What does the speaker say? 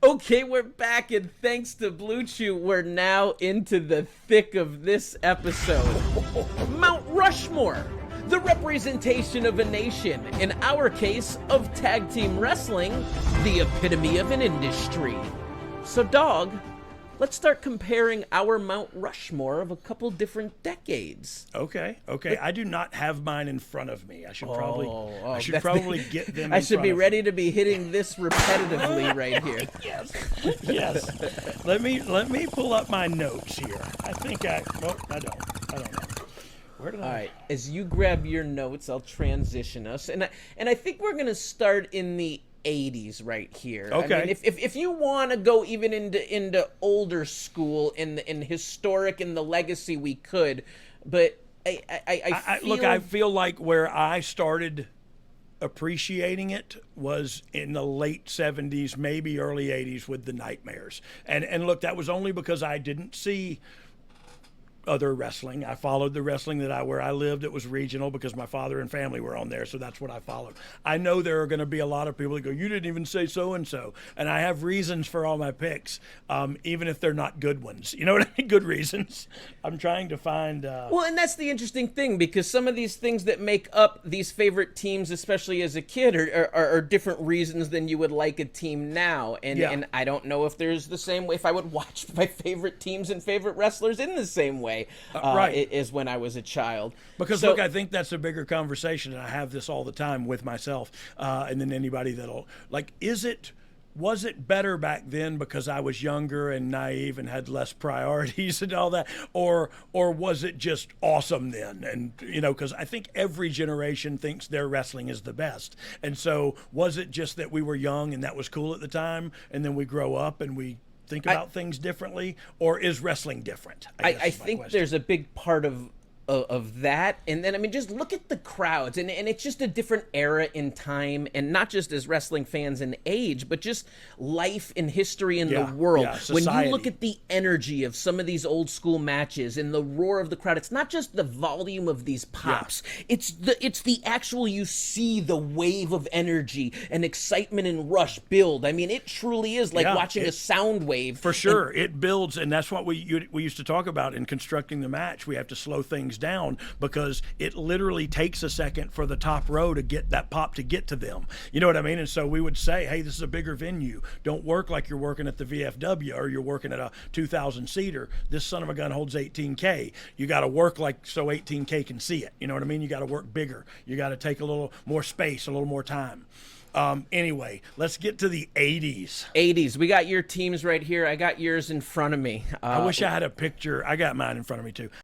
Okay, we're back, and thanks to Blue Chew, we're now into the thick of this episode. Mount Rushmore, the representation of a nation, in our case, of tag team wrestling, the epitome of an industry. So, Dogg, let's start comparing our Mount Rushmore of a couple different decades. Okay. I do not have mine in front of me. I should probably get them. I should be ready to be hitting this repetitively right here. Yes. Let me pull up my notes here. I don't know. Where did I? All right. As you grab your notes, I'll transition us, and I think we're gonna start in the 80s right here. Okay. I mean, if you want to go even into older school in historic and the legacy, we could, but I feel like where I started appreciating it was in the late 70s, maybe early 80s with the Nightmares. And look, that was only because I didn't see other wrestling. I followed the wrestling where I lived. It was regional because my father and family were on there, so that's what I followed. I know there are going to be a lot of people that go, you didn't even say so-and-so, and I have reasons for all my picks, even if they're not good ones. You know what I mean? Good reasons. I'm trying to find... Well, and that's the interesting thing, because some of these things that make up these favorite teams, especially as a kid, are different reasons than you would like a team now, and I don't know if there's the same way, if I would watch my favorite teams and favorite wrestlers in the same way. Right. Is when I was a child. Because look, I think that's a bigger conversation, and I have this all the time with myself, and then anybody that'll like. Was it better back then because I was younger and naive and had less priorities and all that, or was it just awesome then? And because I think every generation thinks their wrestling is the best, and so was it just that we were young and that was cool at the time, and then we grow up and we think about things differently, or is wrestling different? I think there's a big part of that, and then I mean, just look at the crowds, and it's just a different era in time, and not just as wrestling fans in age, but just life and history in the world. When you look at the energy of some of these old school matches and the roar of the crowd, it's not just the volume of these pops, it's the actual, you see the wave of energy and excitement and rush build. I mean, it truly is like watching a sound wave. For sure, it builds, and that's what we used to talk about in constructing the match. We have to slow things down because it literally takes a second for the top row to get that pop to get to them. You know what I mean? And so we would say, hey, this is a bigger venue. Don't work like you're working at the VFW or you're working at a 2,000 seater. This son of a gun holds 18K. You got to work like so 18K can see it. You know what I mean? You got to work bigger. You got to take a little more space, a little more time. Anyway, let's get to the 80s. 80s. We got your teams right here. I got yours in front of me. I wish I had a picture. I got mine in front of me too.